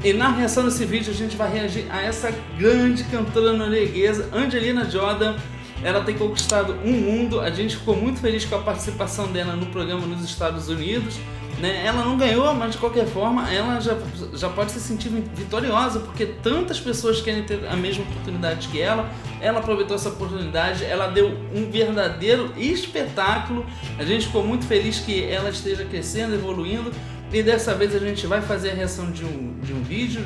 E na reação desse vídeo a gente vai reagir a essa grande cantora norueguesa, Angelina Jordan. Ela tem conquistado um mundo, a gente ficou muito feliz com a participação dela no programa nos Estados Unidos, né? Ela não ganhou, mas de qualquer forma ela já pode se sentir vitoriosa, porque tantas pessoas querem ter a mesma oportunidade que ela aproveitou essa oportunidade, ela deu um verdadeiro espetáculo, a gente ficou muito feliz que ela esteja crescendo, evoluindo, e dessa vez a gente vai fazer a reação de um vídeo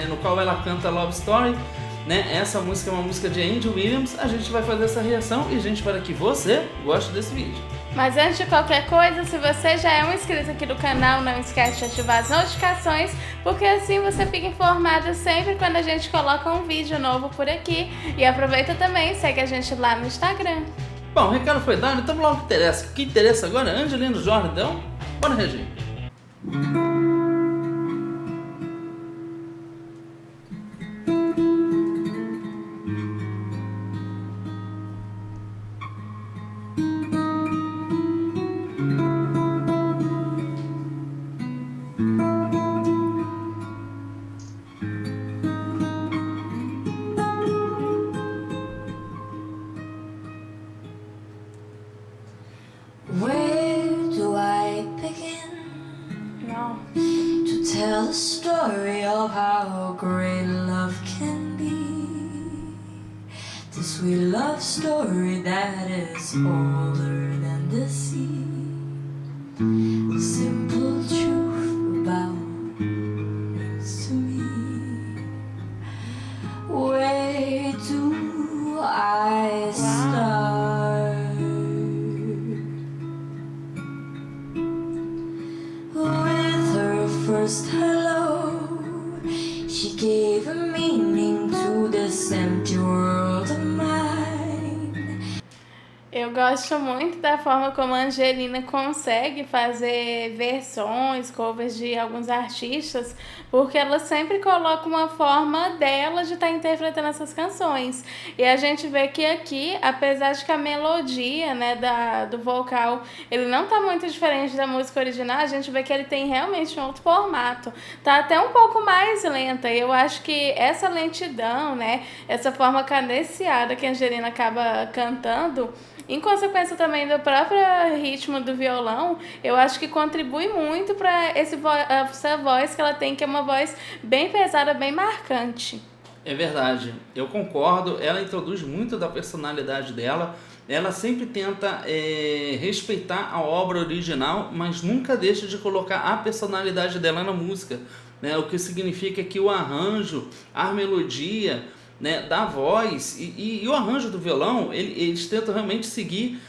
no qual ela canta Love Story, né? Essa música é uma música de Andy Williams, a gente vai fazer essa reação e a gente espera que você goste desse vídeo. Mas antes de qualquer coisa, se você já é um inscrito aqui do canal, não esquece de ativar as notificações, porque assim você fica informado sempre quando a gente coloca um vídeo novo por aqui. E aproveita também e segue a gente lá no Instagram. Bom, o recado foi dado, então vamos lá o que interessa. O que interessa agora é Angelina Jordan, então bora reagir. Tell the story of how great love can be. The sweet love story that is older than the sea. The simple truth about things to me. Where do I start? With her first hello, she gave a meaning to this empty world of mine. Eu gosto muito da forma como a Angelina consegue fazer versões, covers de alguns artistas, porque ela sempre coloca uma forma dela de estar interpretando essas canções. E a gente vê que aqui, apesar de que a melodia, né, do vocal, ele não tá muito diferente da música original, a gente vê que ele tem realmente um outro formato. Tá até um pouco mais lenta, e eu acho que essa lentidão, né, essa forma cadenciada que a Angelina acaba cantando, em consequência também do próprio ritmo do violão, eu acho que contribui muito para essa voz que ela tem, que é uma voz bem pesada, bem marcante. É verdade, eu concordo, ela introduz muito da personalidade dela, ela sempre tenta respeitar a obra original, mas nunca deixa de colocar a personalidade dela na música, né? O que significa que o arranjo, a melodia, né, da voz e o arranjo do violão, eles tentam realmente seguir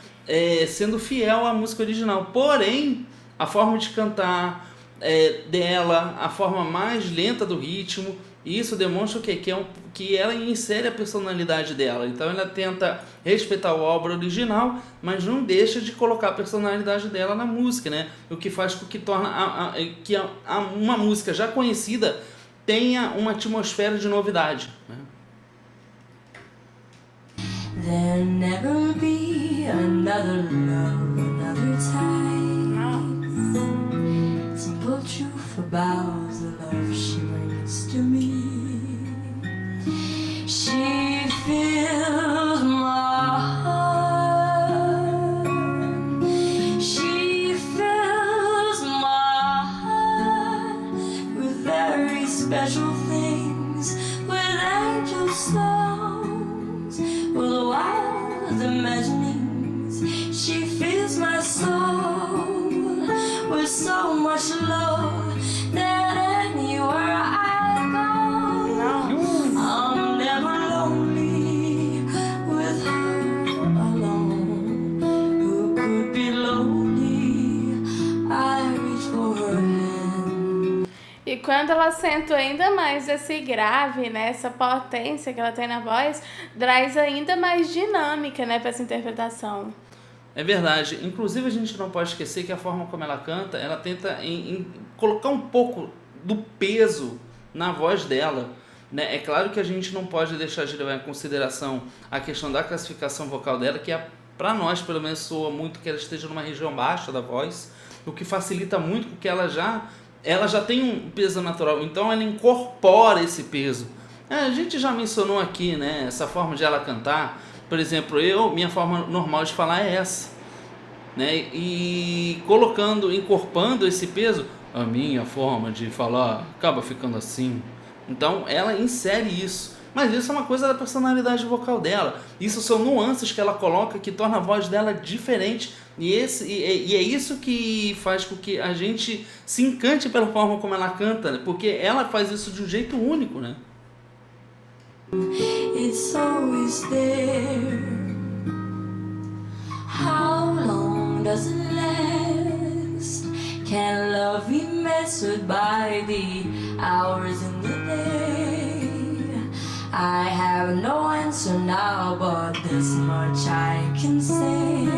sendo fiel à música original, porém a forma de cantar dela, a forma mais lenta do ritmo, isso demonstra o quê? Que ela insere a personalidade dela, então ela tenta respeitar a obra original, mas não deixa de colocar a personalidade dela na música, né? O que faz com que torna uma música já conhecida tenha uma atmosfera de novidade, né? There'll never be another love, another time. Simple truth about the love she brings to me. She fills my heart. She fills my heart with very special things, with angel songs, with wild imaginings. She fills my soul with so much love that anywhere I go, I'm never lonely with her alone. Who could be lonely? I reach for her hand. E quando ela acentua ainda mais esse grave, né, essa potência que ela tem na voz, traz ainda mais dinâmica, né, para essa interpretação. É verdade, inclusive a gente não pode esquecer que a forma como ela canta, ela tenta colocar um pouco do peso na voz dela, né? É claro que a gente não pode deixar de levar em consideração a questão da classificação vocal dela, que para nós pelo menos soa muito que ela esteja numa região baixa da voz, o que facilita muito porque ela já ela já tem um peso natural, então ela incorpora esse peso. A gente já mencionou aqui, né, essa forma de ela cantar. Por exemplo, minha forma normal de falar é essa, né, e incorporando esse peso, a minha forma de falar acaba ficando assim. Então ela insere isso, mas isso é uma coisa da personalidade vocal dela. Isso são nuances que ela coloca que torna a voz dela diferente, e é isso que faz com que a gente se encante pela forma como ela canta, né? Porque ela faz isso de um jeito único, né? It's always there. How long does it last? Can love be measured by the hours in the day? I have no answer now, but this much I can say.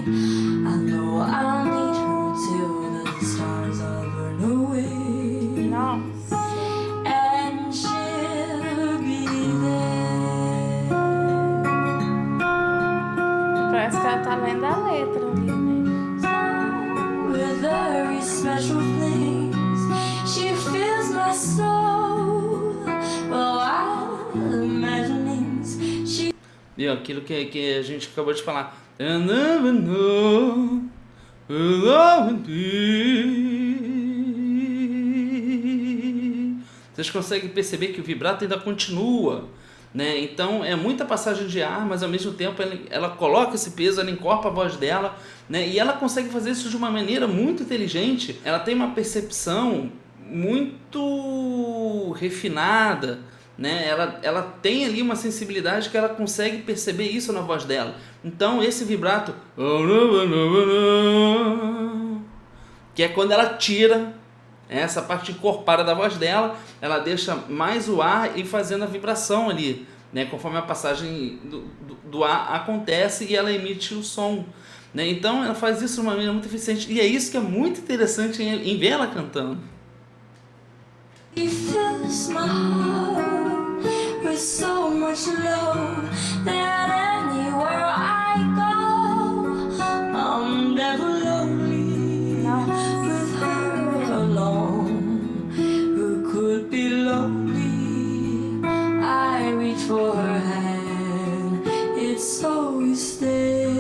I know I'll need her till the stars all burn away. Nossa. And she'll be there. Parece que ela tá lendo a letra ali, né? With very special things, she fills my soul. Well, I'll imaginings she. E aquilo que a gente acabou de falar. I never know love thee. Vocês conseguem perceber que o vibrato ainda continua, né? Então é muita passagem de ar, mas ao mesmo tempo ela coloca esse peso, ela encorpa a voz dela, né? E ela consegue fazer isso de uma maneira muito inteligente. Ela tem uma percepção muito refinada, né? Ela tem ali uma sensibilidade que ela consegue perceber isso na voz dela. Então esse vibrato, que é quando ela tira essa parte encorpada da voz dela, ela deixa mais o ar e fazendo a vibração ali, né? Conforme a passagem do ar acontece e ela emite o som, né? Então ela faz isso de uma maneira muito eficiente, e é isso que é muito interessante em ver ela cantando. She fills my heart with so much love that anywhere I go, I'm never lonely with her alone. Who could be lonely? I reach for her hand, it's always there.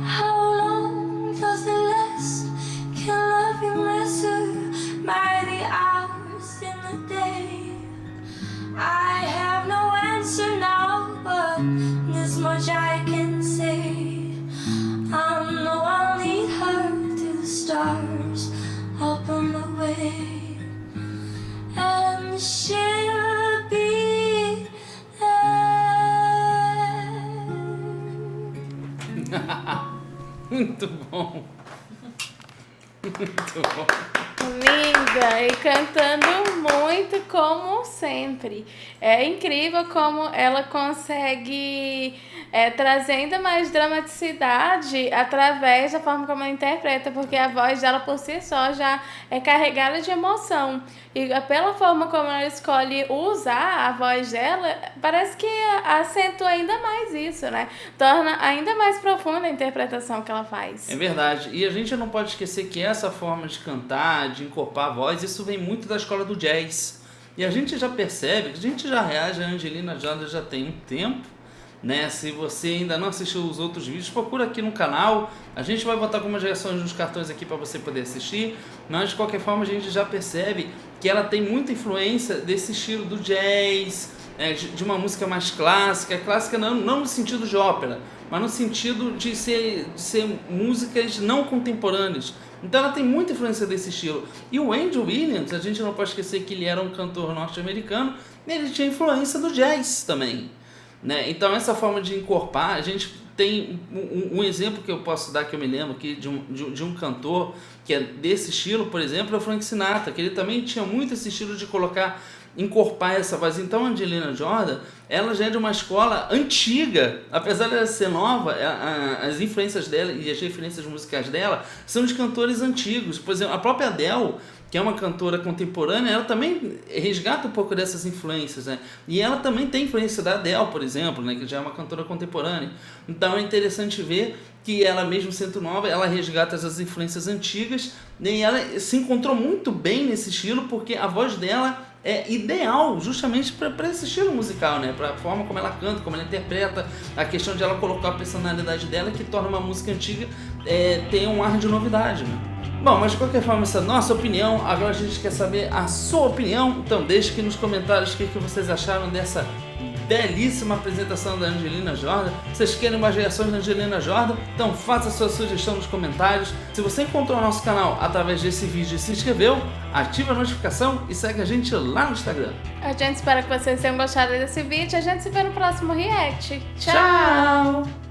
How long does it last? Can love be measured by the hours in the day? I have no answer now, but this much I can say. I know I'll need her till the stars open the way, and she'll be there. Muito bom. Muito bom. Linda e cantando muito como sempre. É incrível como ela consegue trazer ainda mais dramaticidade através da forma como ela interpreta, porque a voz dela por si só já é carregada de emoção. E pela forma como ela escolhe usar a voz dela, parece que acentua ainda mais isso, né? Torna ainda mais profunda a interpretação que ela faz. É verdade. E a gente não pode esquecer que essa forma de cantar, de encorpar a voz, isso vem muito da escola do jazz. E a gente já percebe, que a gente já reage a Angelina Jolie já tem um tempo, né? Se você ainda não assistiu os outros vídeos, procura aqui no canal. A gente vai botar algumas reações nos cartões aqui para você poder assistir. Mas de qualquer forma a gente já percebe que ela tem muita influência desse estilo do jazz, de uma música mais clássica. Clássica não no sentido de ópera, mas no sentido de ser músicas não contemporâneas. Então ela tem muita influência desse estilo. E o Andrew Williams, a gente não pode esquecer que ele era um cantor norte-americano, e ele tinha influência do jazz também, né? Então essa forma de encorpar, a gente tem um exemplo que eu posso dar, que eu me lembro aqui, de um cantor que é desse estilo, por exemplo, é o Frank Sinatra, que ele também tinha muito esse estilo de colocar encorpar essa voz. Então a Angelina Jordan, ela já é de uma escola antiga, apesar de ela ser nova, as influências dela e as referências musicais dela são de cantores antigos. Por exemplo, a própria Adele, que é uma cantora contemporânea, ela também resgata um pouco dessas influências, né? E ela também tem influência da Adele, por exemplo, né? Que já é uma cantora contemporânea. Então é interessante ver que ela, mesmo sendo nova, ela resgata essas influências antigas, né? E ela se encontrou muito bem nesse estilo, porque a voz dela é ideal justamente para esse estilo musical, né? Para a forma como ela canta, como ela interpreta, a questão de ela colocar a personalidade dela, que torna uma música antiga ter um ar de novidade, né? Bom, mas de qualquer forma, essa é a nossa opinião. Agora a gente quer saber a sua opinião. Então deixe aqui nos comentários o que vocês acharam dessa belíssima apresentação da Angelina Jordan. Vocês querem mais reações da Angelina Jordan? Então faça a sua sugestão nos comentários. Se você encontrou o nosso canal através desse vídeo e se inscreveu, ativa a notificação e segue a gente lá no Instagram. A gente espera que vocês tenham gostado desse vídeo. A gente se vê no próximo react. Tchau! Tchau!